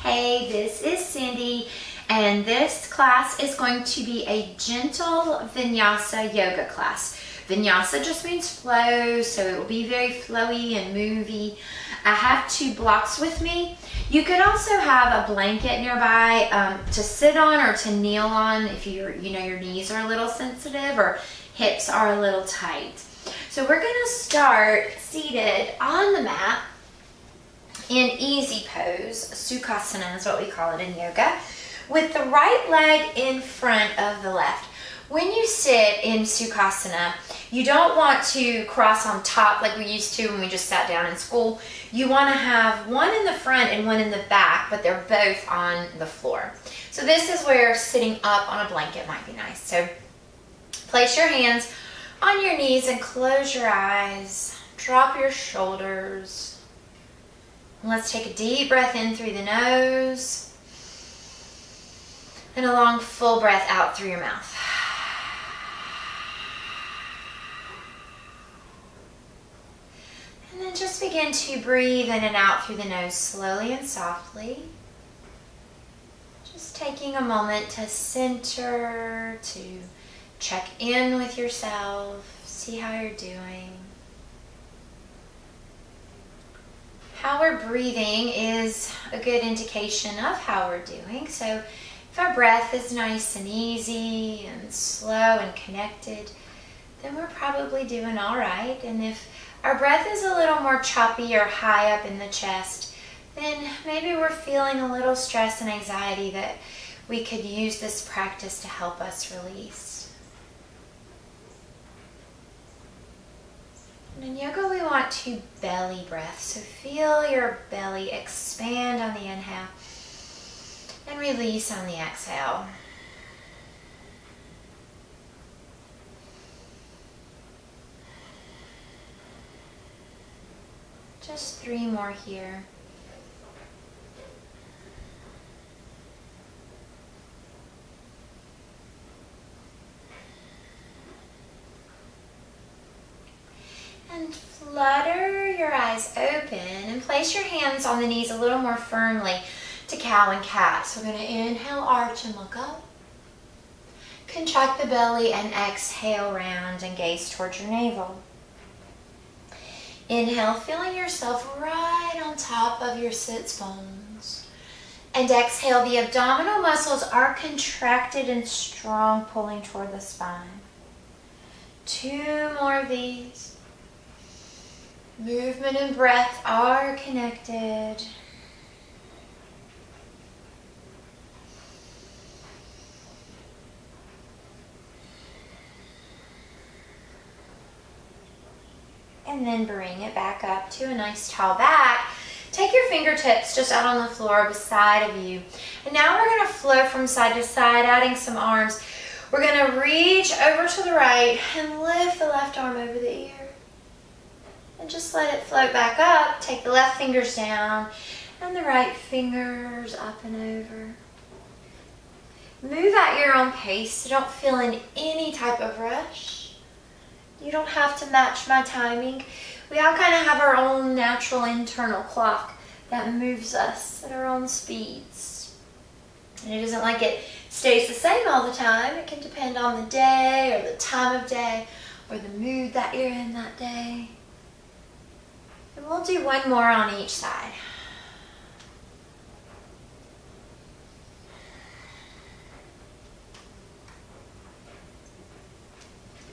Hey, this is Cindy, and this class is going to be a gentle Vinyasa yoga class. Vinyasa just means flow, so it will be very flowy and movey. I have 2 blocks with me. You could also have a blanket nearby to sit on or to kneel on if your knees are a little sensitive or hips are a little tight. So we're going to start seated on the mat in easy pose. Sukhasana is what we call it in yoga, with the right leg in front of the left. When you sit in Sukhasana, you don't want to cross on top like we used to when we just sat down in school. You want to have one in the front and one in the back, but they're both on the floor. So this is where sitting up on a blanket might be nice. So place your hands on your knees and close your eyes. Drop your shoulders. Let's take a deep breath in through the nose and a long full breath out through your mouth. And then just begin to breathe in and out through the nose slowly and softly. Just taking a moment to center, to check in with yourself, see how you're doing. How we're breathing is a good indication of how we're doing. So if our breath is nice and easy and slow and connected, then we're probably doing all right. And if our breath is a little more choppy or high up in the chest, then maybe we're feeling a little stress and anxiety that we could use this practice to help us release. In yoga, we want to belly breath. So feel your belly expand on the inhale and release on the exhale. Just 3 more here. And flutter your eyes open and place your hands on the knees a little more firmly to cow and cat. So we're going to inhale, arch and look up. Contract the belly and exhale round and gaze towards your navel. Inhale, feeling yourself right on top of your sits bones. And exhale, the abdominal muscles are contracted and strong, pulling toward the spine. 2 more of these. Movement and breath are connected. And then bring it back up to a nice tall back. Take your fingertips just out on the floor beside of you. And now we're going to flow from side to side, adding some arms. We're going to reach over to the right and lift the left arm over the ear. And just let it float back up. Take the left fingers down and the right fingers up and over. Move at your own pace, so don't feel in any type of rush. You don't have to match my timing. We all kind of have our own natural internal clock that moves us at our own speeds. And it isn't like it stays the same all the time. It can depend on the day or the time of day or the mood that you're in that day. And we'll do 1 more on each side.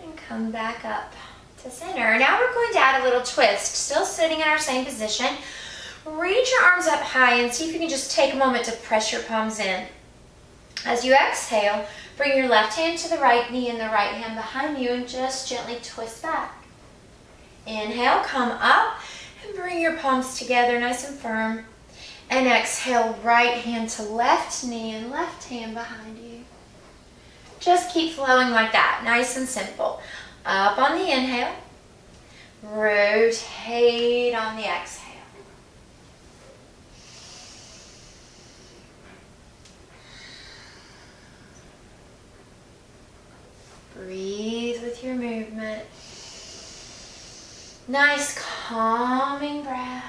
And come back up to center. Now we're going to add a little twist. Still sitting in our same position. Reach your arms up high and see if you can just take a moment to press your palms in. As you exhale, bring your left hand to the right knee and the right hand behind you and just gently twist back. Inhale, come up. And bring your palms together nice and firm. And exhale, right hand to left knee and left hand behind you. Just keep flowing like that, nice and simple. Up on the inhale. Rotate on the exhale. Breathe with your movement. Nice calming breath.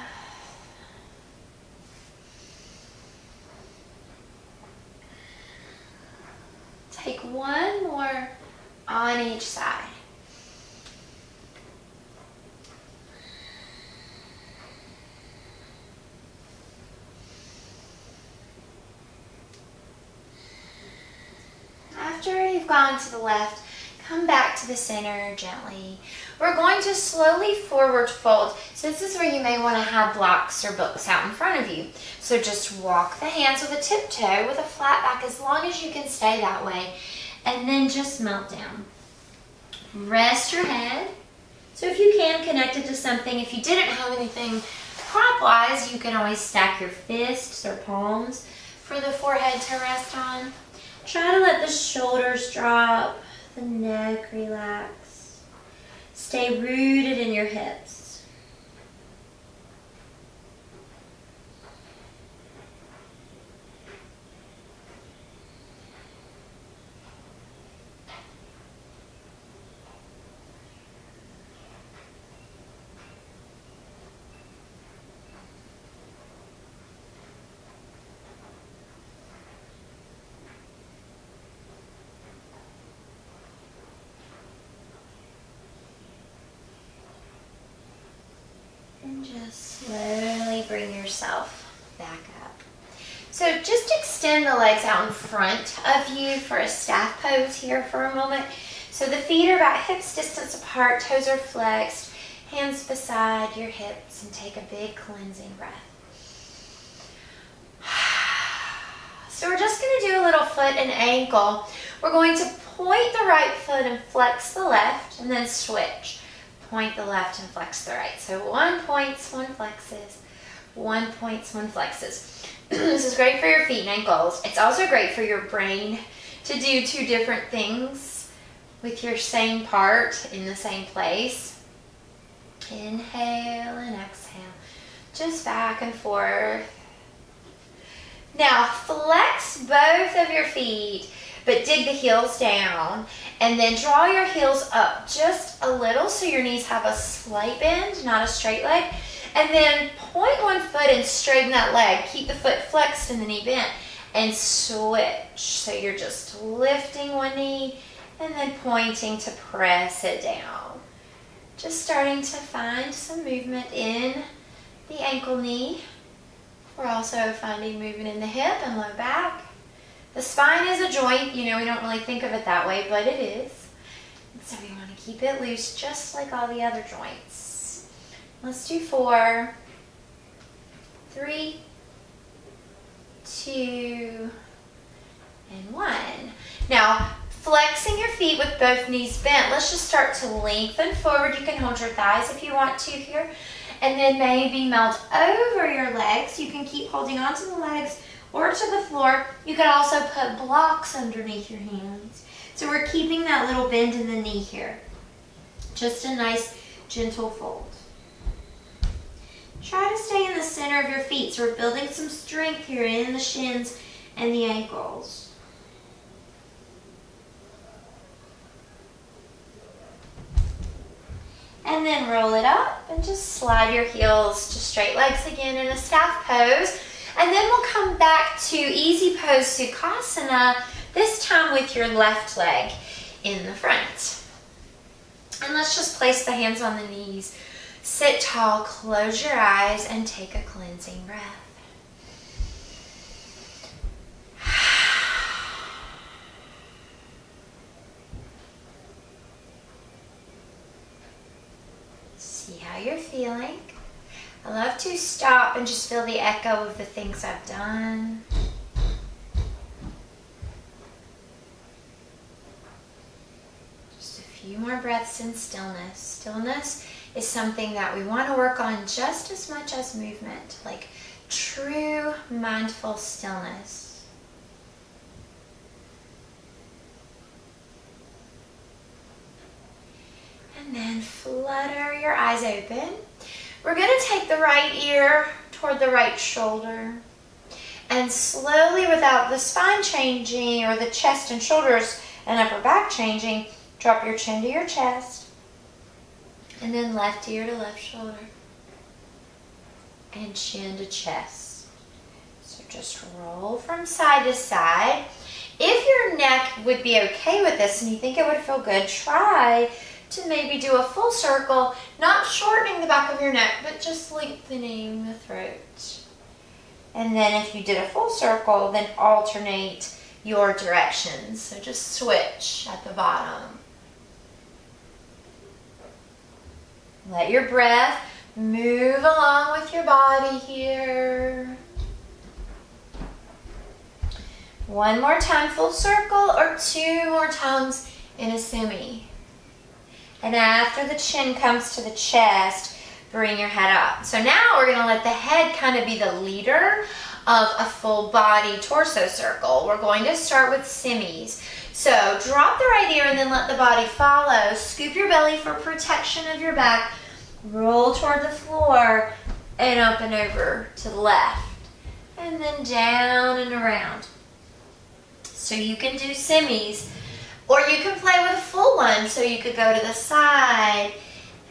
take one more on each side. After you've gone to the left, come back to the center gently. We're going to slowly forward fold. So this is where you may want to have blocks or books out in front of you. So just walk the hands with a tiptoe with a flat back as long as you can stay that way. And then just melt down. Rest your head. So if you can, connect it to something. If you didn't have anything prop-wise, you can always stack your fists or palms for the forehead to rest on. Try to let the shoulders drop, the neck relax. Stay rooted in your hips. And just slowly bring yourself back up. So just extend the legs out in front of you for a staff pose here for a moment. So the feet are about hips distance apart, toes are flexed, hands beside your hips, and take a big cleansing breath. So we're just going to do a little foot and ankle. We're going to point the right foot and flex the left, and then switch. Point the left and flex the right. So one points, one flexes. One points, one flexes. This is great for your feet and ankles. It's also great for your brain to do two different things with your same part in the same place. Inhale and exhale. Just back and forth. Now flex both of your feet, but dig the heels down, and then draw your heels up just a little so your knees have a slight bend, not a straight leg. And then point one foot and straighten that leg. Keep the foot flexed and the knee bent, and switch. So you're just lifting one knee and then pointing to press it down. Just starting to find some movement in the ankle knee. We're also finding movement in the hip and low back. The spine is a joint, you know, we don't really think of it that way, but it is. And so we want to keep it loose just like all the other joints. Let's do 4, 3, 2, and 1. Now, flexing your feet with both knees bent, let's just start to lengthen forward. You can hold your thighs if you want to here. And then maybe melt over your legs. You can keep holding onto the legs or to the floor. You could also put blocks underneath your hands. So we're keeping that little bend in the knee here. Just a nice gentle fold. Try to stay in the center of your feet. So we're building some strength here in the shins and the ankles. And then roll it up and just slide your heels to straight legs again in a staff pose. And then we'll come back to easy pose Sukhasana, this time with your left leg in the front. And let's just place the hands on the knees. Sit tall, close your eyes, and take a cleansing breath. See how you're feeling. I love to stop and just feel the echo of the things I've done. Just a few more breaths in stillness. Stillness is something that we want to work on just as much as movement, like true mindful stillness. And then flutter your eyes open. We're going to take the right ear toward the right shoulder. And slowly, without the spine changing or the chest and shoulders and upper back changing, drop your chin to your chest. And then left ear to left shoulder. And chin to chest. So just roll from side to side. If your neck would be okay with this and you think it would feel good, try to maybe do a full circle, not shortening the back of your neck, but just lengthening the throat. And then if you did a full circle, then alternate your directions. So just switch at the bottom. Let your breath move along with your body here. One more time, full circle, or 2 more times in a semi. And after the chin comes to the chest, bring your head up. So now we're gonna let the head kind of be the leader of a full body torso circle. We're going to start with semis. So drop the right ear and then let the body follow. Scoop your belly for protection of your back. Roll toward the floor and up and over to the left. And then down and around. So you can do semis, or you can play with a full one. So you could go to the side,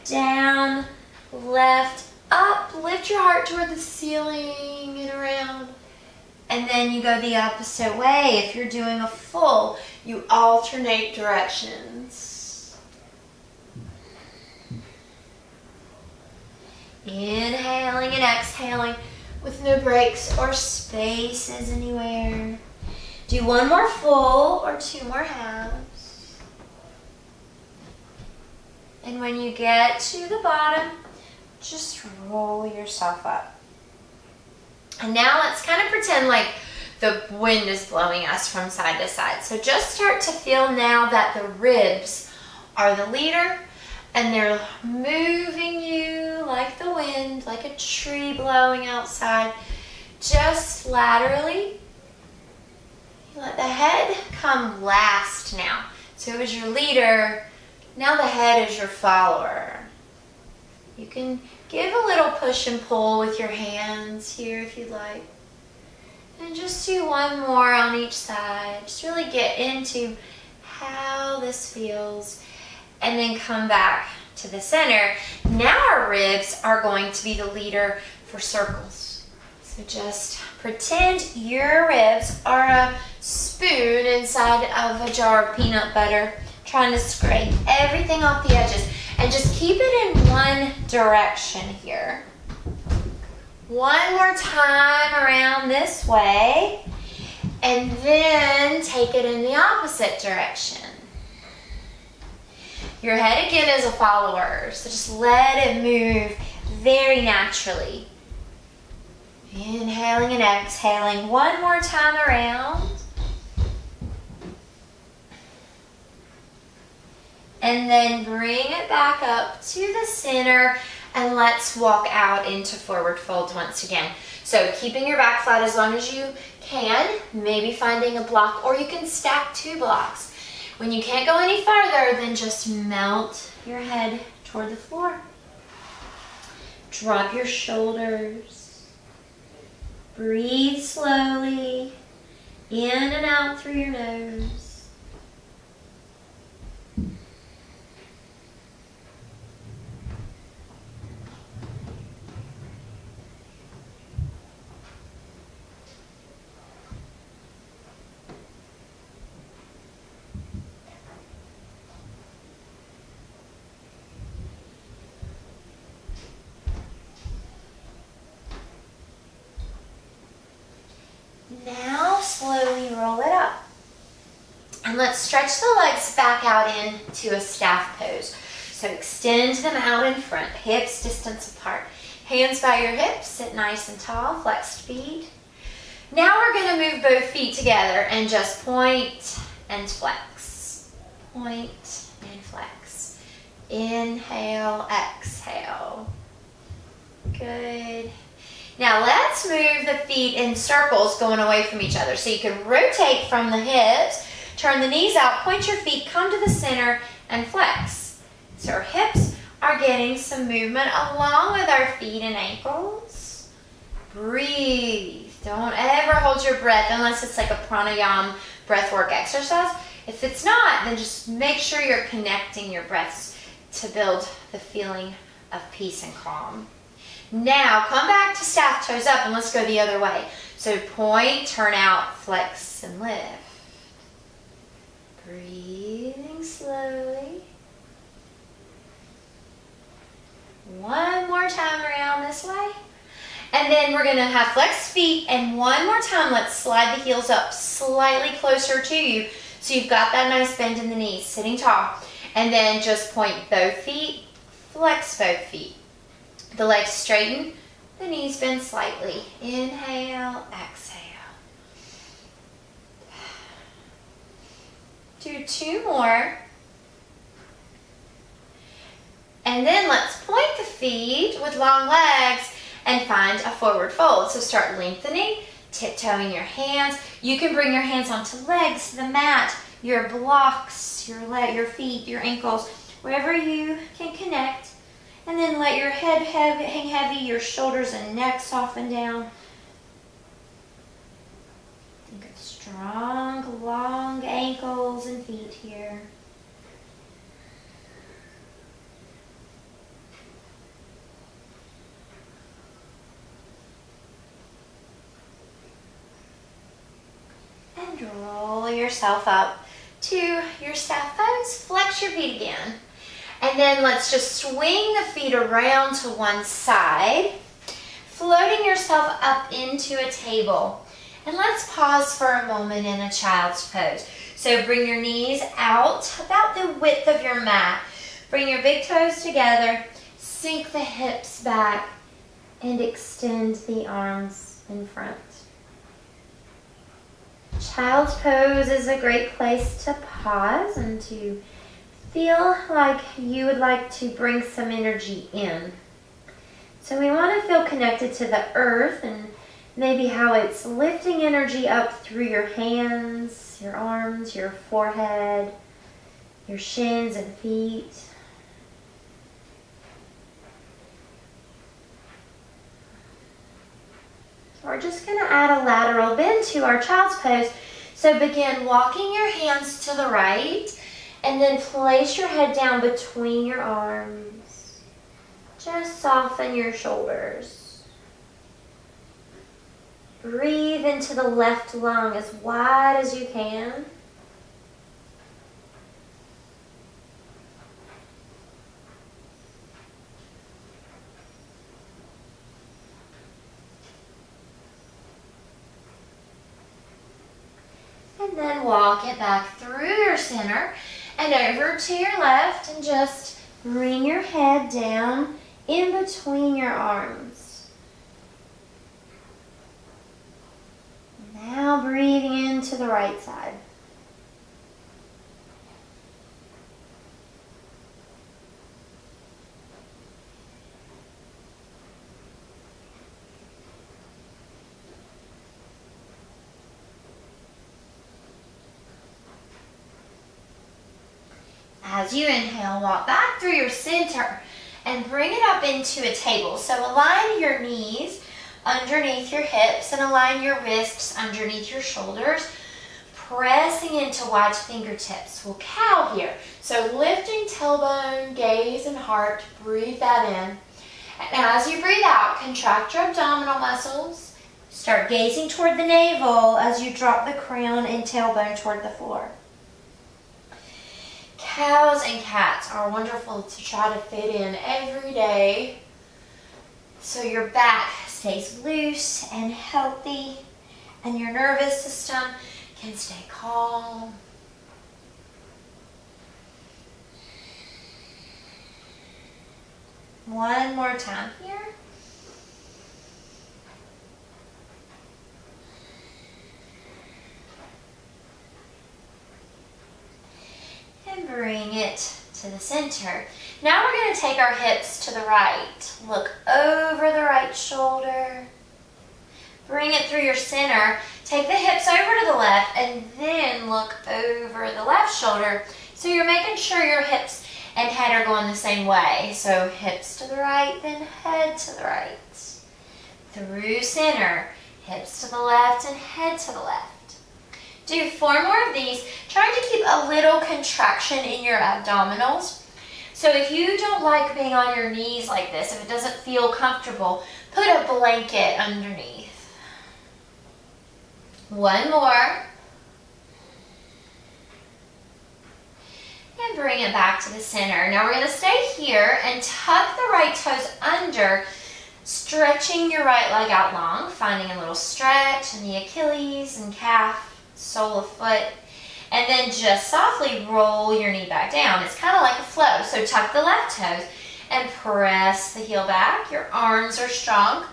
down, left, up, lift your heart toward the ceiling and around. And then you go the opposite way. If you're doing a full, you alternate directions. Inhaling and exhaling with no breaks or spaces anywhere. Do one more full or 2 more halves. And when you get to the bottom, just roll yourself up. And now let's kind of pretend like the wind is blowing us from side to side. So just start to feel now that the ribs are the leader and they're moving you like the wind, like a tree blowing outside, just laterally. Let the head come last now. So it was your leader, now the head is your follower. You can give a little push and pull with your hands here if you'd like. And just do one more on each side. Just really get into how this feels. And then come back to the center. Now our ribs are going to be the leader for circles. So just pretend your ribs are a spoon inside of a jar of peanut butter, trying to scrape everything off the edges. And just keep it in one direction here. One more time around this way. And then take it in the opposite direction. Your head again is a follower, so just let it move very naturally. Inhaling and exhaling. One more time around. And then bring it back up to the center and let's walk out into forward fold once again. So keeping your back flat as long as you can, maybe finding a block, or you can stack 2 blocks. When you can't go any farther, then just melt your head toward the floor. Drop your shoulders. Breathe slowly in and out through your nose. Now slowly roll it up. And let's stretch the legs back out into a staff pose. So extend them out in front, hips distance apart. Hands by your hips, sit nice and tall, flexed feet. Now we're going to move both feet together and just point and flex. Point and flex. Inhale, exhale. Good. Now let's move the feet in circles going away from each other. So you can rotate from the hips, turn the knees out, point your feet, come to the center, and flex. So our hips are getting some movement along with our feet and ankles. Breathe. Don't ever hold your breath unless it's like a pranayama breathwork exercise. If it's not, then just make sure you're connecting your breaths to build the feeling of peace and calm. Now, come back to staff toes up and let's go the other way. So point, turn out, flex, and lift. Breathing slowly. One more time around this way. And then we're going to have flexed feet. And one more time, let's slide the heels up slightly closer to you. So you've got that nice bend in the knees, sitting tall. And then just point both feet, flex both feet. The legs straighten, the knees bend slightly. Inhale, exhale. Do 2 more. And then let's point the feet with long legs and find a forward fold. So start lengthening, tiptoeing your hands. You can bring your hands onto legs, the mat, your blocks, your feet, your ankles, wherever you can connect. And then let your head hang heavy, your shoulders and neck soften down. Think of strong, long ankles and feet here. And roll yourself up to your staff pose. Flex your feet again. And then let's just swing the feet around to one side, floating yourself up into a table. And let's pause for a moment in a child's pose. So bring your knees out about the width of your mat. Bring your big toes together, sink the hips back, and extend the arms in front. Child's pose is a great place to pause and to feel like you would like to bring some energy in. So we want to feel connected to the earth and maybe how it's lifting energy up through your hands, your arms, your forehead, your shins and feet. We're just going to add a lateral bend to our child's pose. So begin walking your hands to the right and then place your head down between your arms. Just soften your shoulders. Breathe into the left lung as wide as you can. And then walk it back through your center and over to your left and just bring your head down in between your arms. Now breathing into the right side. As you inhale, walk back through your center and bring it up into a table. So align your knees underneath your hips and align your wrists underneath your shoulders, pressing into wide fingertips. We'll cow here. So lifting tailbone, gaze, and heart. Breathe that in. And as you breathe out, contract your abdominal muscles. Start gazing toward the navel as you drop the crown and tailbone toward the floor. Cows and cats are wonderful to try to fit in every day so your back stays loose and healthy and your nervous system can stay calm. One more time here. And bring it to the center. Now we're going to take our hips to the right. Look over the right shoulder. Bring it through your center. Take the hips over to the left and then look over the left shoulder. So you're making sure your hips and head are going the same way. So hips to the right, then head to the right. Through center, hips to the left and head to the left. Do 4 more of these, trying to keep a little contraction in your abdominals. So if you don't like being on your knees like this, if it doesn't feel comfortable, put a blanket underneath. 1 more. and bring it back to the center. Now we're going to stay here and tuck the right toes under, stretching your right leg out long, finding a little stretch in the Achilles and calf, sole of foot, and then just softly roll your knee back down. It's kind of like a flow. So tuck the left toes and press the heel back. Your arms are strong.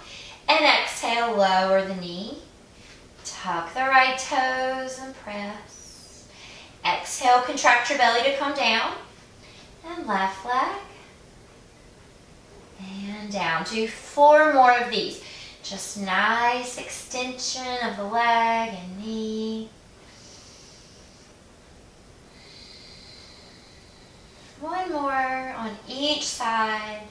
And exhale, lower the knee. Tuck the right toes and press. Exhale, contract your belly to come down. And left leg. And down. Do 4 more of these. Just nice extension of the leg and knee. 1 more on each side.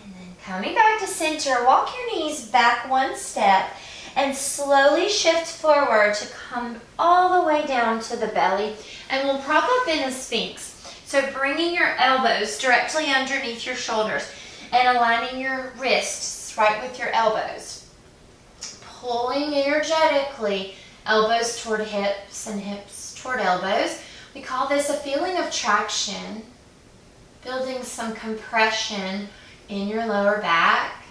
And then coming back to center, walk your knees back 1 step and slowly shift forward to come all the way down to the belly. And we'll prop up in a Sphinx. So bringing your elbows directly underneath your shoulders and aligning your wrists right with your elbows. Pulling energetically, elbows toward hips and hips toward elbows. We call this a feeling of traction, building some compression in your lower back.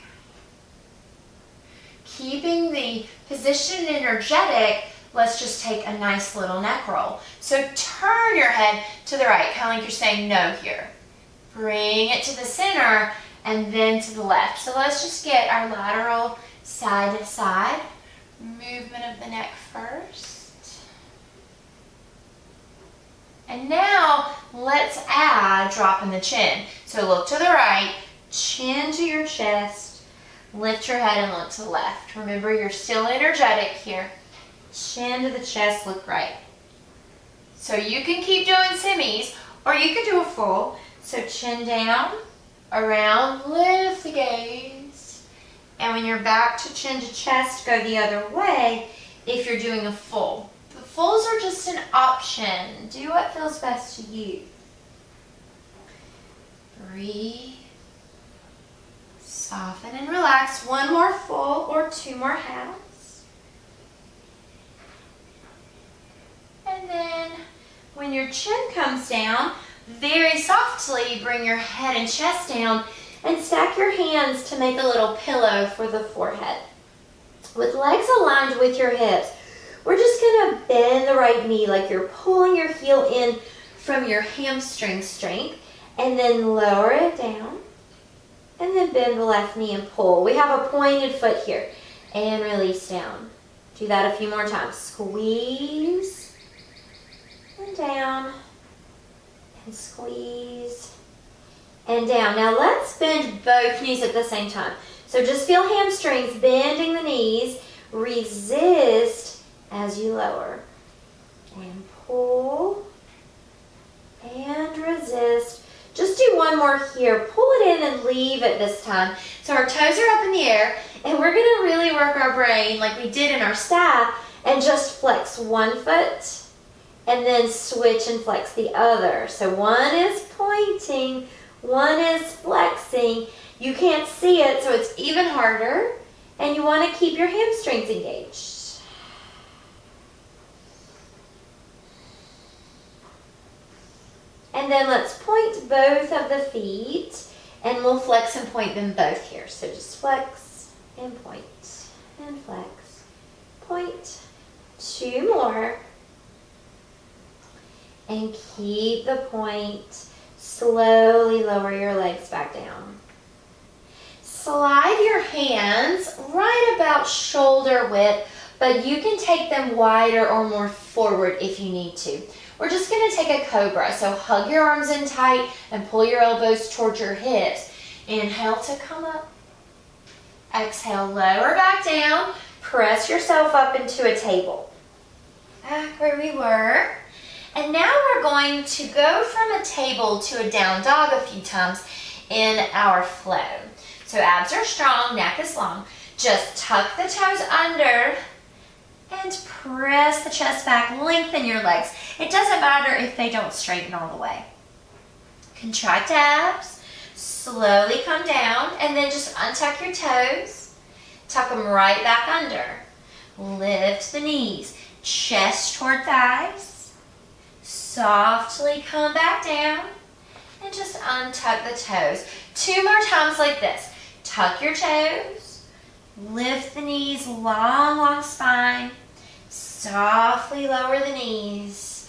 Keeping the position energetic, let's just take a nice little neck roll. So turn your head to the right, kind of like you're saying no here. Bring it to the center and then to the left. So let's just get our lateral side to side movement of the neck first. And now let's add dropping the chin. So look to the right, chin to your chest, lift your head and look to the left. Remember, you're still energetic here. Chin to the chest, look right. So you can keep doing semis or you could do a full. So chin down, around, lift the gaze. And when you're back to chin to chest, go the other way if you're doing a full. The fulls are just an option. Do what feels best to you. Breathe. Soften and relax. 1 more full or 2 more halves. And then when your chin comes down, very softly bring your head and chest down and stack your hands to make a little pillow for the forehead. With legs aligned with your hips, we're just going to bend the right knee like you're pulling your heel in from your hamstring strength, and then lower it down, and then bend the left knee and pull. We have a pointed foot here, and release down. Do that a few more times. Squeeze, and down, and squeeze, and down. Now let's bend both knees at the same time. So just feel hamstrings bending the knees. Resist as you lower. And pull. And resist. Just do 1 more here. Pull it in and leave it this time. So our toes are up in the air. And we're going to really work our brain like we did in our staff. And just flex 1 foot. And then switch and flex the other. So 1 is pointing. 1 is flexing. You can't see it, so it's even harder. And you want to keep your hamstrings engaged. And then let's point both of the feet. And we'll flex and point them both here. So just flex and point and flex. Point. 2 more. And keep the point. Slowly lower your legs back down. Slide your hands right about shoulder width, but you can take them wider or more forward if you need to. We're just going to take a cobra. So hug your arms in tight and pull your elbows towards your hips. Inhale to come up. Exhale, lower back down. Press yourself up into a table. Back where we were. And now we're going to go from a table to a down dog a few times in our flow. So abs are strong, neck is long. Just tuck the toes under and press the chest back, lengthen your legs. It doesn't matter if they don't straighten all the way. Contract abs, slowly come down, and then just untuck your toes. Tuck them right back under. Lift the knees, chest toward thighs. Softly come back down and just untuck the toes. 2 more times like this. Tuck your toes, lift the knees, long, long spine. Softly lower the knees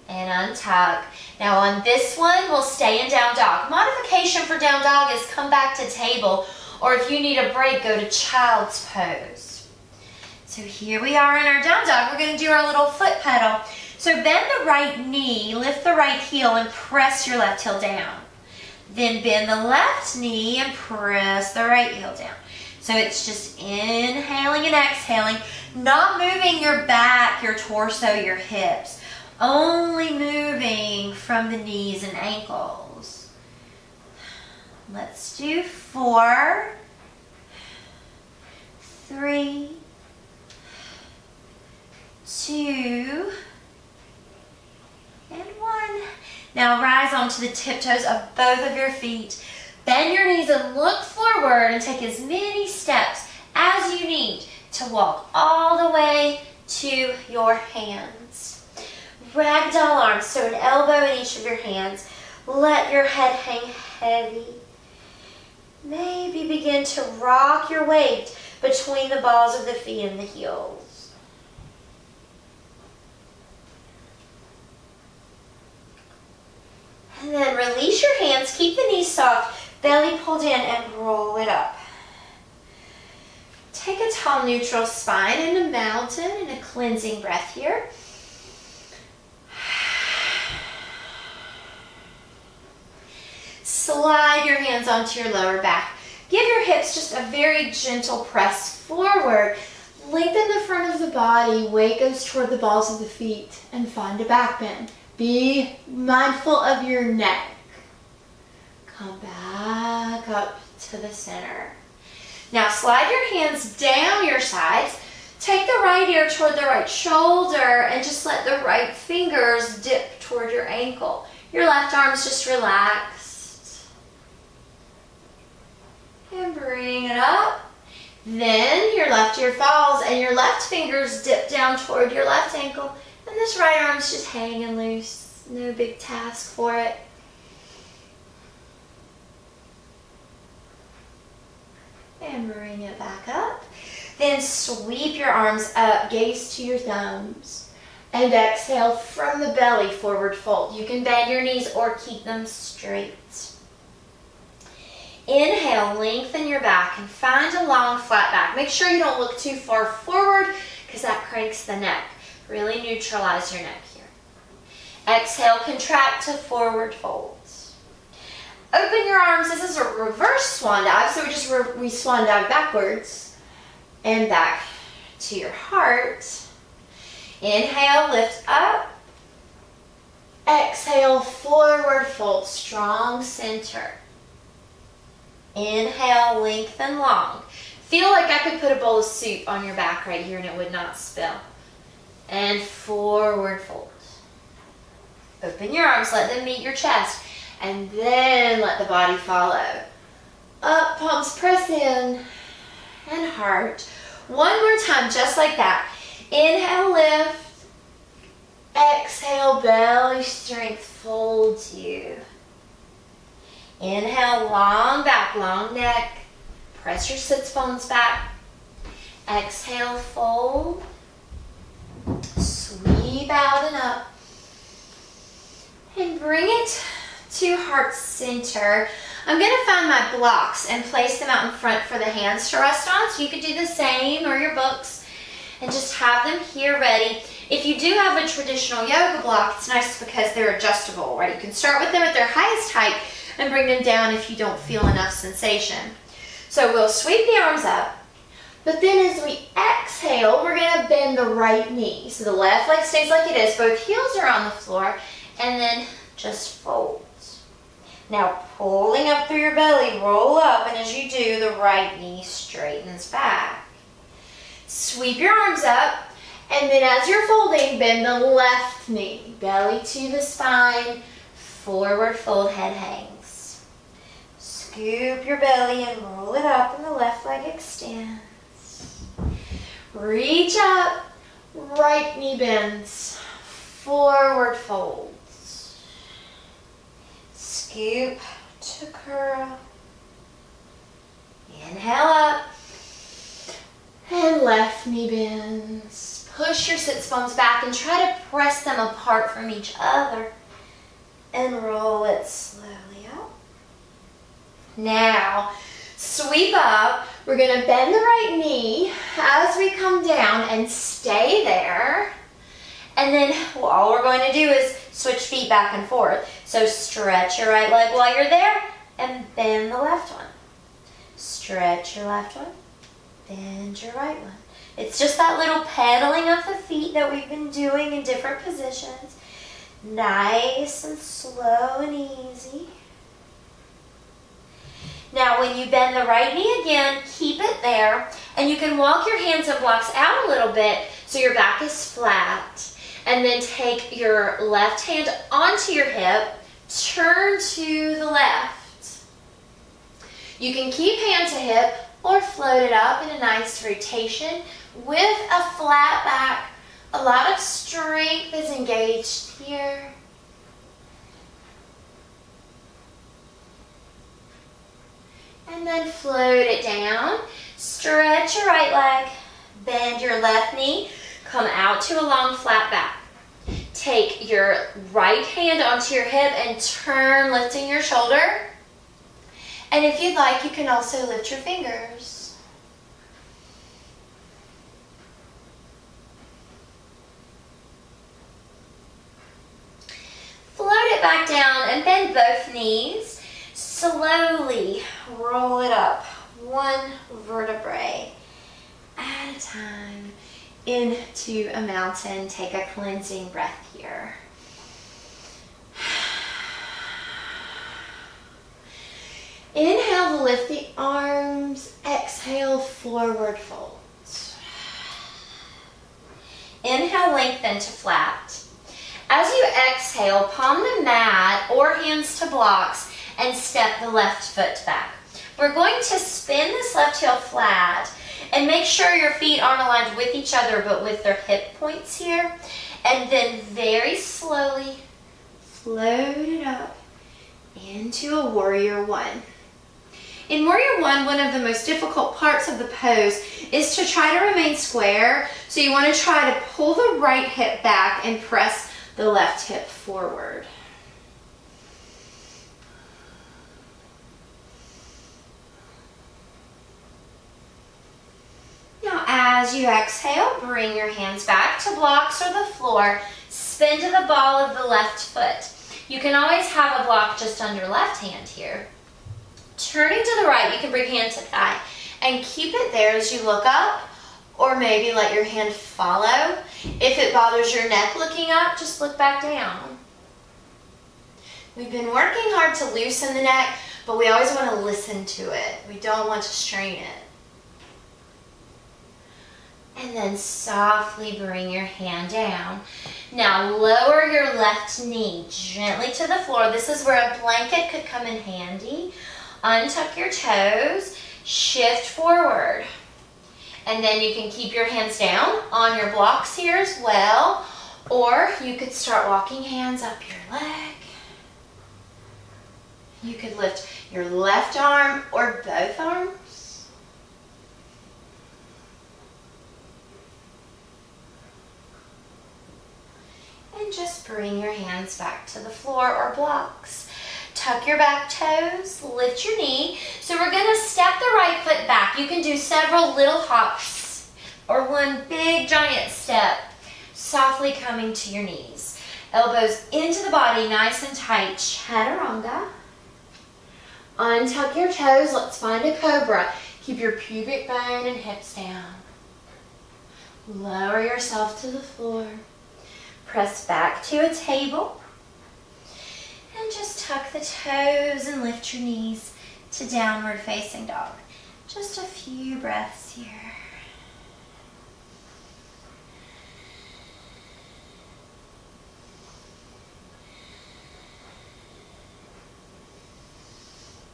and untuck. Now on this one, we'll stay in down dog. Modification for down dog is come back to table, or if you need a break, go to child's pose. So here we are in our down dog. We're going to do our little foot pedal. So bend the right knee, lift the right heel, and press your left heel down. Then bend the left knee and press the right heel down. So it's just inhaling and exhaling, not moving your back, your torso, your hips, only moving from the knees and ankles. Let's do 4, 3, 2, and 1. Now rise onto the tiptoes of both of your feet. Bend your knees and look forward and take as many steps as you need to walk all the way to your hands. Ragdoll arms, so an elbow in each of your hands. Let your head hang heavy. Maybe begin to rock your weight between the balls of the feet and the heels. And then release your hands, keep the knees soft, belly pulled in, and roll it up. Take a tall neutral spine and a mountain and a cleansing breath here. Slide your hands onto your lower back. Give your hips just a very gentle press forward. Lengthen the front of the body, weight goes toward the balls of the feet, and find a back bend. Be mindful of your neck. Come back up to the center. Now slide your hands down your sides. Take the right ear toward the right shoulder and just let the right fingers dip toward your ankle. Your left arm's just relaxed. And bring it up. Then your left ear falls and your left fingers dip down toward your left ankle. And this right arm's just hanging loose. No big task for it. And bring it back up. Then sweep your arms up, gaze to your thumbs. And exhale from the belly, forward fold. You can bend your knees or keep them straight. Inhale, lengthen your back and find a long flat back. Make sure you don't look too far forward because that cranks the neck. Really neutralize your neck here. Exhale, contract to forward folds. Open your arms. This is a reverse swan dive, so we swan dive backwards and back to your heart. Inhale, lift up. Exhale, forward fold, strong center. Inhale, lengthen long. Feel like I could put a bowl of soup on your back right here and it would not spill. And forward fold. Open your arms, let them meet your chest, and then let the body follow. Up, palms press in, and heart. One more time, just like that. Inhale, lift. Exhale, belly strength folds you. Inhale, long back, long neck. Press your sits bones back. Exhale, fold. Sweep out and up. And bring it to heart center. I'm going to find my blocks and place them out in front for the hands to rest on. So you could do the same, or your books, and just have them here ready. If you do have a traditional yoga block, it's nice because they're adjustable, right? You can start with them at their highest height and bring them down if you don't feel enough sensation. So we'll sweep the arms up, but then as we exhale, we're going to bend the right knee. So the left leg stays like it is, both heels are on the floor, and then just fold. Now pulling up through your belly, roll up, and as you do, the right knee straightens back. Sweep your arms up, and then as you're folding, bend the left knee, belly to the spine, forward fold, head hangs. Scoop your belly and roll it up, and the left leg extends. Reach up, right knee bends, forward folds. Scoop to curl. Inhale up. And left knee bends. Push your sits bones back and try to press them apart from each other. And roll it slowly up. Now, sweep up. We're going to bend the right knee as we come down and stay there. And then all we're going to do is switch feet back and forth. So stretch your right leg while you're there and bend the left one. Stretch your left one, bend your right one. It's just that little pedaling of the feet that we've been doing in different positions. Nice and slow and easy. Now when you bend the right knee again, keep it there, and you can walk your hands and blocks out a little bit so your back is flat. And then take your left hand onto your hip, turn to the left. You can keep hand to hip or float it up in a nice rotation with a flat back. A lot of strength is engaged here. And then float it down. Stretch your right leg, bend your left knee, come out to a long flat back. Take your right hand onto your hip and turn, lifting your shoulder. And if you'd like, you can also lift your fingers. Float it back down and bend both knees. Slowly roll it up, one vertebrae at a time, into a mountain. Take a cleansing breath here. Inhale to lift the arms. Exhale, forward fold. Inhale, lengthen to flat. As you exhale, palm the mat or hands to blocks and step the left foot back. We're going to spin this left heel flat and make sure your feet aren't aligned with each other but with their hip points here. And then very slowly float it up into a warrior one. In warrior one of the most difficult parts of the pose is to try to remain square. So you want to try to pull the right hip back and press the left hip forward. Now as you exhale, bring your hands back to blocks or the floor. Spin to the ball of the left foot. You can always have a block just under left hand here. Turning to the right, you can bring hand to thigh and keep it there as you look up, or maybe let your hand follow. If it bothers your neck looking up, just look back down. We've been working hard to loosen the neck, but we always want to listen to it. We don't want to strain it. And then softly bring your hand down. Now lower your left knee gently to the floor. This is where a blanket could come in handy. Untuck your toes, shift forward. And then you can keep your hands down on your blocks here as well. Or you could start walking hands up your leg. You could lift your left arm or both arms. And just bring your hands back to the floor or blocks. Tuck your back toes, lift your knee. So we're going to step the right foot back. You can do several little hops or one big giant step, softly coming to your knees. Elbows into the body, nice and tight, chaturanga. Untuck your toes, let's find a cobra. Keep your pubic bone and hips down. Lower yourself to the floor. Press back to a table. And just tuck the toes and lift your knees to downward facing dog. Just a few breaths here.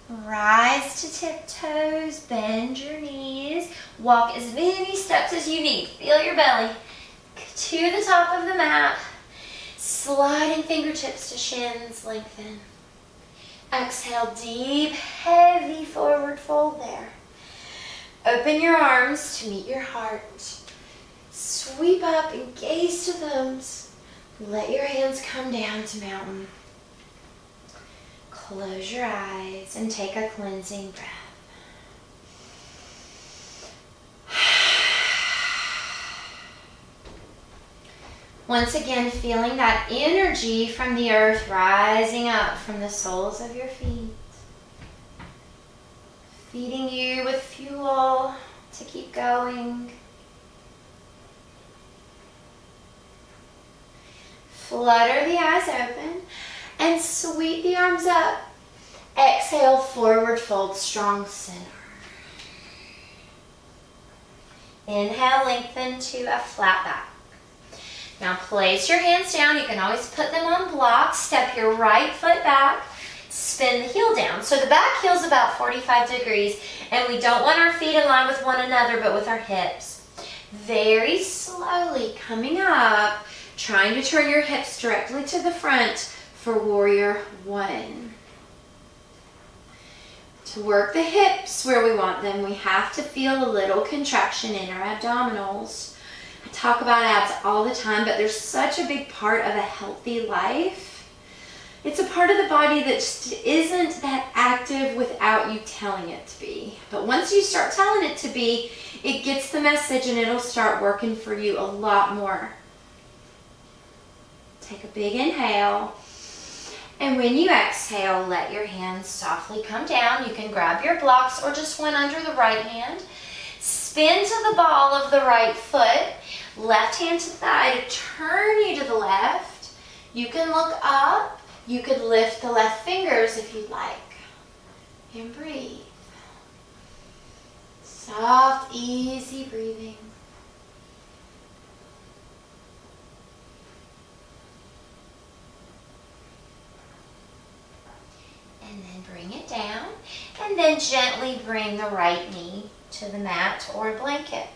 Rise to tiptoes, bend your knees. Walk as many steps as you need. Feel your belly to the top of the mat. Sliding fingertips to shins, lengthen. Exhale, deep, heavy forward fold there. Open your arms to meet your heart. Sweep up and gaze to thumbs. Let your hands come down to mountain. Close your eyes and take a cleansing breath. Once again, feeling that energy from the earth rising up from the soles of your feet. Feeding you with fuel to keep going. Flutter the eyes open and sweep the arms up. Exhale, forward fold, strong center. Inhale, lengthen to a flat back. Now place your hands down. You can always put them on blocks. Step your right foot back. Spin the heel down. So the back heel is about 45 degrees, and we don't want our feet in line with one another, but with our hips. Very slowly coming up, trying to turn your hips directly to the front for warrior one. To work the hips where we want them, we have to feel a little contraction in our abdominals. I talk about abs all the time, but they're such a big part of a healthy life. It's a part of the body that just isn't that active without you telling it to be. But once you start telling it to be, it gets the message and it'll start working for you a lot more. Take a big inhale. And when you exhale, let your hands softly come down. You can grab your blocks or just one under the right hand. Spin to the ball of the right foot. Left hand to the thigh to turn you to the left. You can look up. You could lift the left fingers if you'd like. And breathe. Soft, easy breathing. And then bring it down. And then gently bring the right knee to the mat or blanket.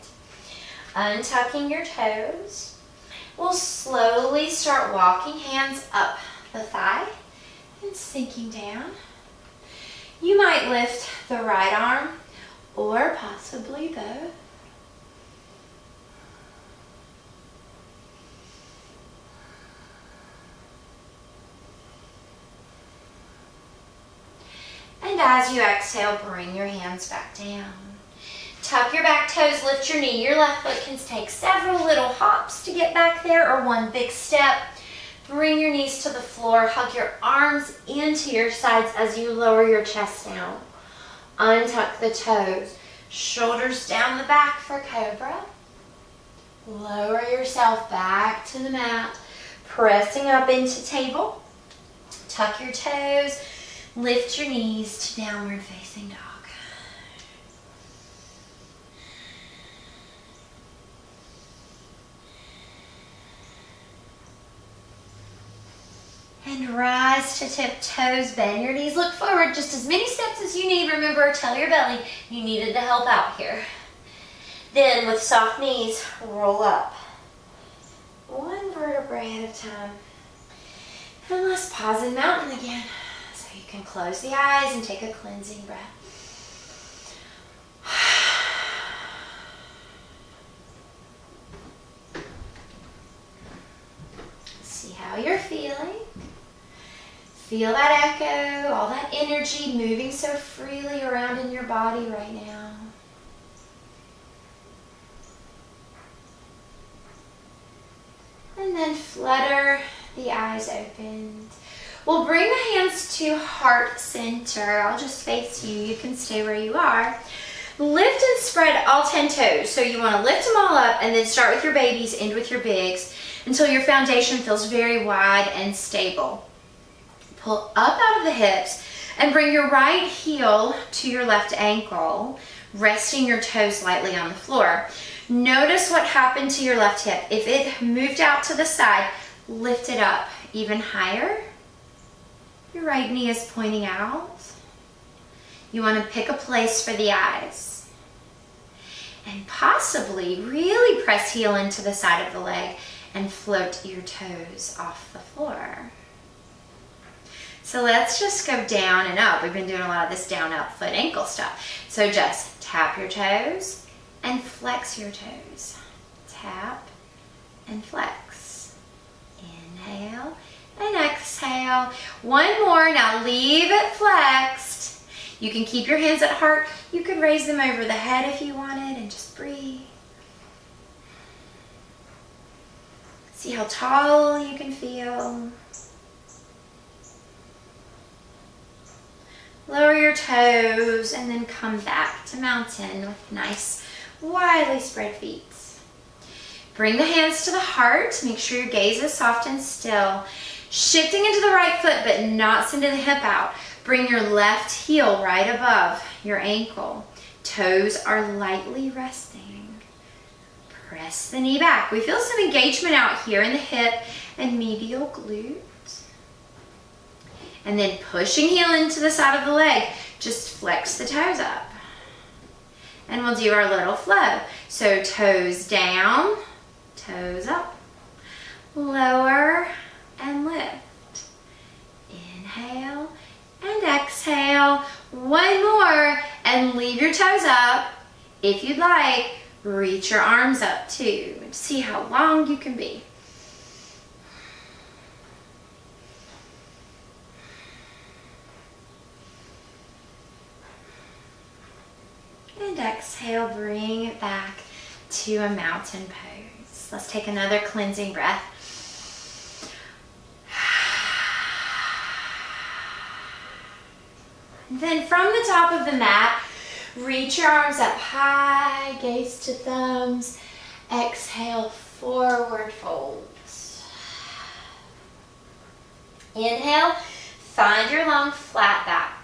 Untucking your toes. We'll slowly start walking hands up the thigh and sinking down. You might lift the right arm or possibly both. And as you exhale, bring your hands back down. Tuck your back toes, lift your knee. Your left foot can take several little hops to get back there or one big step. Bring your knees to the floor. Hug your arms into your sides as you lower your chest down. Untuck the toes. Shoulders down the back for cobra. Lower yourself back to the mat. Pressing up into table. Tuck your toes. Lift your knees to downward facing dog. And rise to tiptoes, bend your knees, look forward, just as many steps as you need. Remember, tell your belly you needed the help out here. Then with soft knees, roll up. One vertebrae at a time. And let's pause in mountain again. So you can close the eyes and take a cleansing breath. See how you're feeling. Feel that echo, all that energy moving so freely around in your body right now. And then flutter the eyes open. We'll bring the hands to heart center. I'll just face you. You can stay where you are. Lift and spread all 10 toes. So you want to lift them all up and then start with your babies, end with your bigs until your foundation feels very wide and stable. Pull up out of the hips and bring your right heel to your left ankle, resting your toes lightly on the floor. Notice what happened to your left hip. If it moved out to the side, lift it up even higher. Your right knee is pointing out. You want to pick a place for the eyes. and possibly really press heel into the side of the leg and float your toes off the floor. So let's just go down and up. We've been doing a lot of this down, up, foot, ankle stuff. So just tap your toes and flex your toes. Tap and flex. Inhale and exhale. One more. Now leave it flexed. You can keep your hands at heart. You can raise them over the head if you wanted and just breathe. See how tall you can feel. Lower your toes and then come back to mountain with nice, widely spread feet. Bring the hands to the heart. Make sure your gaze is soft and still. Shifting into the right foot, but not sending the hip out. Bring your left heel right above your ankle. Toes are lightly resting. Press the knee back. We feel some engagement out here in the hip and medial glute. And then pushing heel into the side of the leg. Just flex the toes up. And we'll do our little flow. So toes down, toes up. Lower and lift. Inhale and exhale. One more and leave your toes up. If you'd like, reach your arms up too and see how long you can be. And exhale, bring it back to a mountain pose. Let's take another cleansing breath. Then from the top of the mat, reach your arms up high, gaze to thumbs. Exhale, forward folds. Inhale, find your long flat back.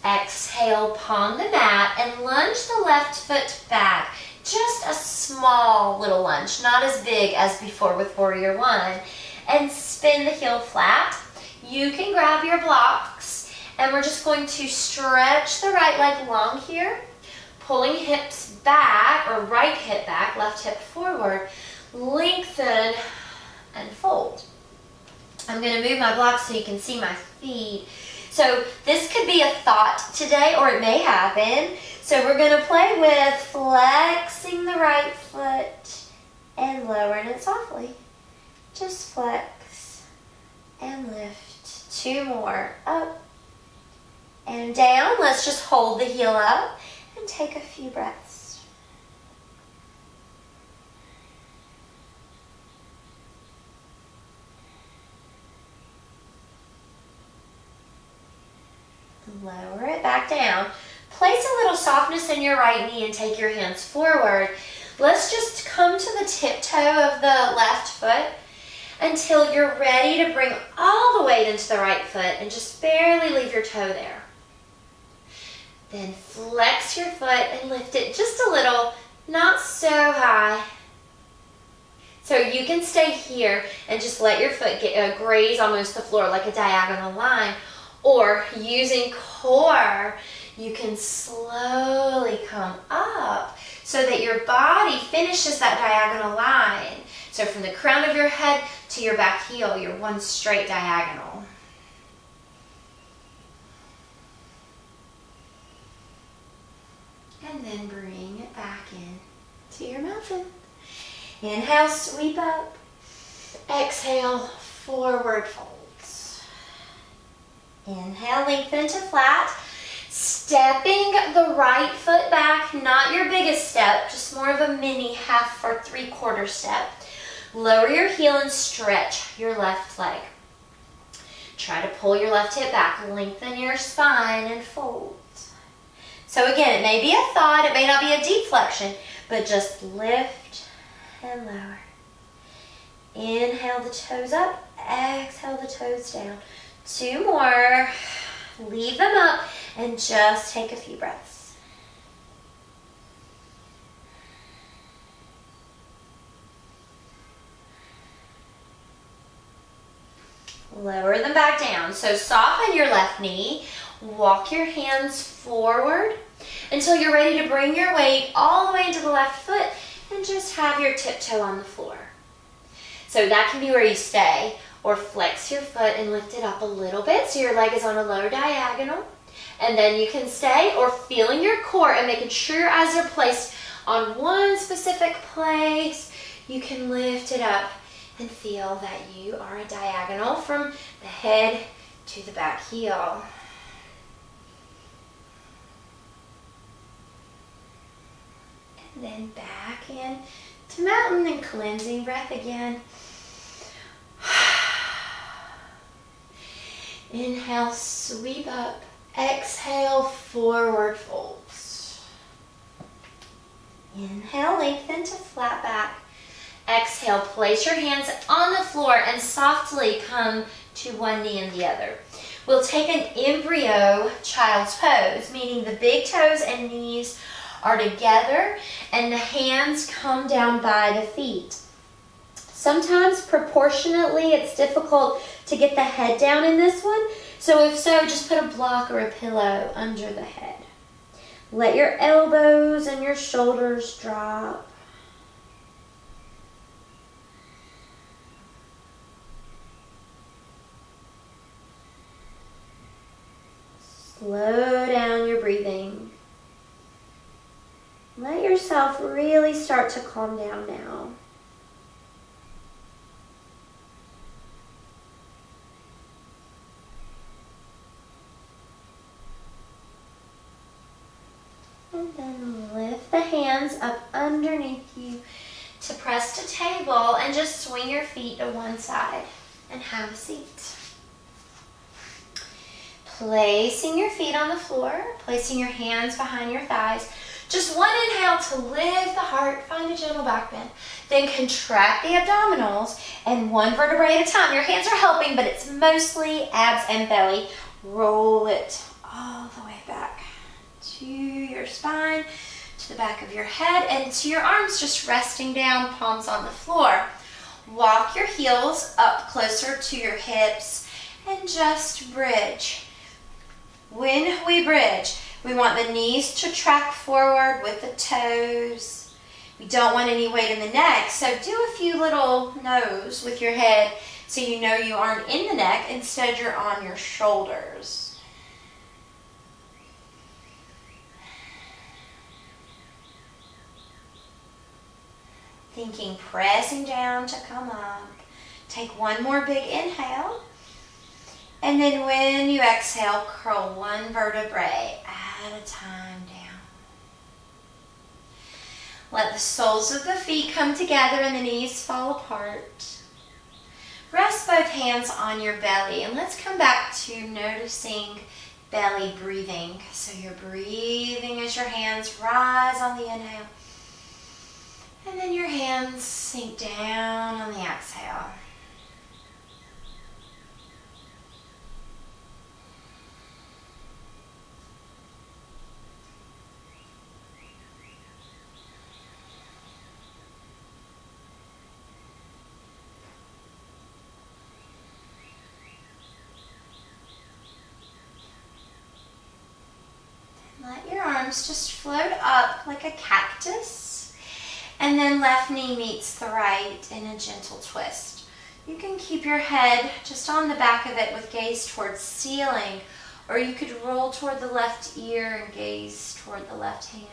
Exhale, palm the mat and lunge the left foot back. Just a small little lunge, not as big as before with Warrior One. And spin the heel flat. You can grab your blocks and we're just going to stretch the right leg long here, pulling hips back or right hip back, left hip forward, lengthen and fold. I'm going to move my blocks so you can see my feet. So this could be a thought today, or it may happen. So we're going to play with flexing the right foot and lowering it softly. Just flex and lift. Two more. Up and down. Let's just hold the heel up and take a few breaths. Lower it back down. Place a little softness in your right knee and take your hands forward. Let's just come to the tiptoe of the left foot until you're ready to bring all the weight into the right foot and just barely leave your toe there. Then flex your foot and lift it just a little, not so high. So you can stay here and just let your foot graze almost the floor like a diagonal line. Or using core, you can slowly come up so that your body finishes that diagonal line. So from the crown of your head to your back heel, you're one straight diagonal. And then bring it back in to your mountain. Inhale, sweep up. Exhale, forward fold. Inhale, lengthen to flat. Stepping the right foot back, not your biggest step, just more of a mini half or 3/4 step. Lower your heel and stretch your left leg. Try to pull your left hip back, lengthen your spine and fold. So again, it may be a thought, it may not be a deep flexion, but just lift and lower. Inhale the toes up, exhale the toes down. Two more. Leave them up and just take a few breaths. Lower them back down. So soften your left knee. Walk your hands forward until you're ready to bring your weight all the way into the left foot and just have your tiptoe on the floor. So that can be where you stay, or flex your foot and lift it up a little bit so your leg is on a low diagonal. And then you can stay, or feeling your core and making sure your eyes are placed on one specific place. You can lift it up and feel that you are a diagonal from the head to the back heel. And then back in to mountain and cleansing breath again. Inhale, sweep up. Exhale, forward folds. Inhale, lengthen to flat back. Exhale, place your hands on the floor and softly come to one knee and the other. We'll take an embryo child's pose, meaning the big toes and knees are together and the hands come down by the feet. Sometimes proportionately it's difficult to get the head down in this one, so if so, just put a block or a pillow under the head. Let your elbows and your shoulders drop. Slow down your breathing. Let yourself really start to calm down now. And then lift the hands up underneath you to press to table and just swing your feet to one side and have a seat. Placing your feet on the floor, placing your hands behind your thighs. Just one inhale to lift the heart, find a gentle back bend. Then contract the abdominals and one vertebrae at a time. Your hands are helping, but it's mostly abs and belly. Roll it all the way back to your spine, to the back of your head, and to your arms just resting down, palms on the floor. Walk your heels up closer to your hips and just bridge. When we bridge, we want the knees to track forward with the toes. We don't want any weight in the neck, so do a few little no's with your head so you know you aren't in the neck, instead you're on your shoulders. Thinking pressing down to come up. Take one more big inhale. And then when you exhale, curl one vertebrae at a time down. Let the soles of the feet come together and the knees fall apart. Rest both hands on your belly, and let's come back to noticing belly breathing. So you're breathing as your hands rise on the inhale. And then your hands sink down on the exhale. Let your arms just float up like a cactus, and then left knee meets the right in a gentle twist. You can keep your head just on the back of it with gaze towards ceiling, or you could roll toward the left ear and gaze toward the left hand.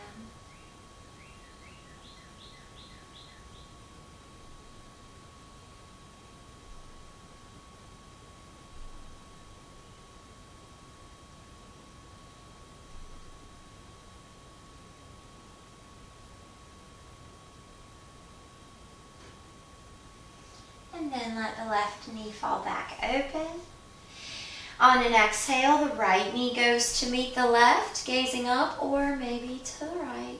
And then let the left knee fall back open. On an exhale, the right knee goes to meet the left, gazing up or maybe to the right.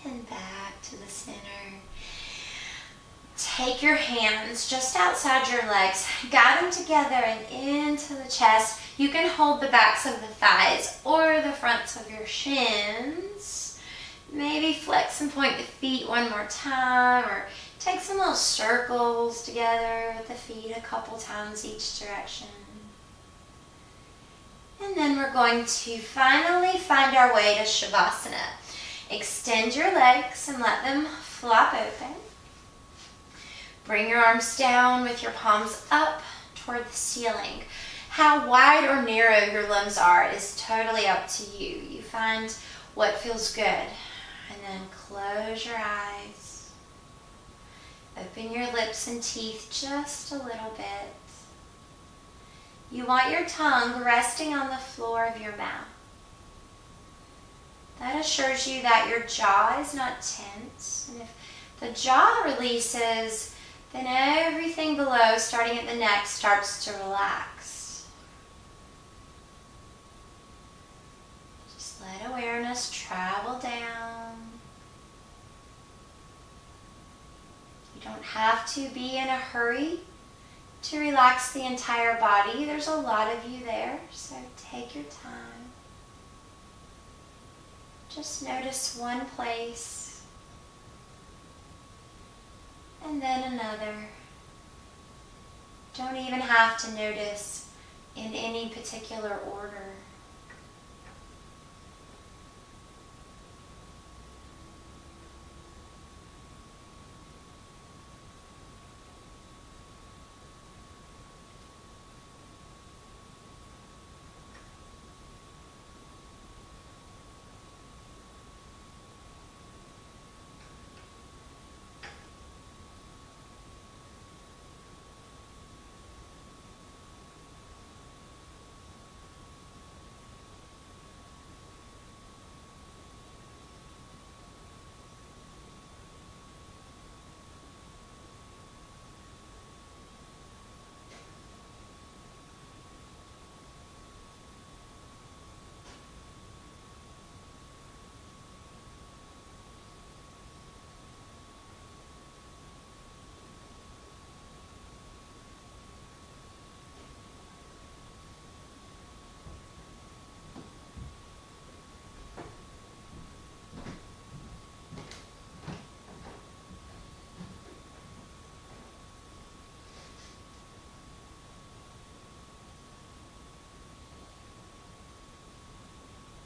And back to the center. Take your hands just outside your legs, guide them together and into the chest. You can hold the backs of the thighs or the fronts of your shins. Maybe flex and point the feet one more time, or take some little circles together with the feet a couple times each direction. And then we're going to finally find our way to Shavasana. Extend your legs and let them flop open. Bring your arms down with your palms up toward the ceiling. How wide or narrow your limbs are is totally up to you. You find what feels good. And then close your eyes. Open your lips and teeth just a little bit. You want your tongue resting on the floor of your mouth. That assures you that your jaw is not tense. And if the jaw releases, then everything below, starting at the neck, starts to relax. Just let awareness travel down. You don't have to be in a hurry to relax the entire body. There's a lot of you there, so take your time. Just notice one place and then another. Don't even have to notice in any particular order.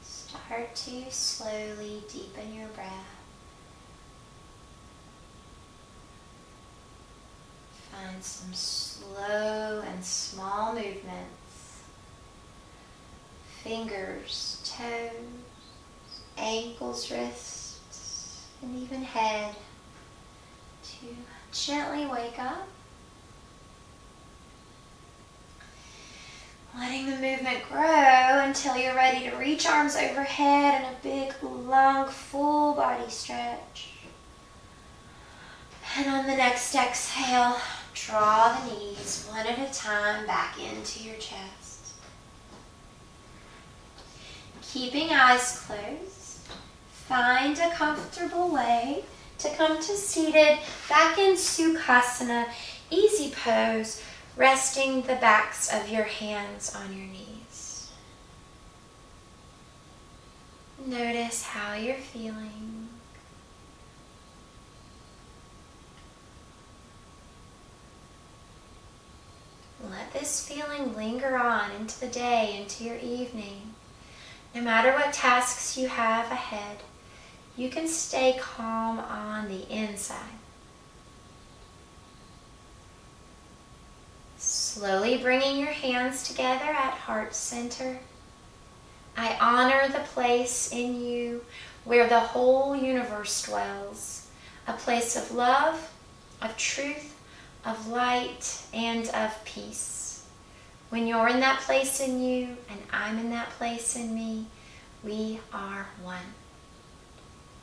Start to slowly deepen your breath. Find some slow and small movements. Fingers, toes, ankles, wrists, and even head to gently wake up. Letting the movement grow until you're ready to reach arms overhead in a big, long, full body stretch. And on the next exhale, draw the knees one at a time back into your chest. Keeping eyes closed, find a comfortable way to come to seated back in Sukhasana, easy pose, resting the backs of your hands on your knees. Notice how you're feeling. Let this feeling linger on into the day, into your evening. No matter what tasks you have ahead, you can stay calm on the inside. Slowly bringing your hands together at heart center. I honor the place in you where the whole universe dwells, a place of love, of truth, of light, and of peace. When you're in that place in you and I'm in that place in me, we are one.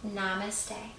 Namaste.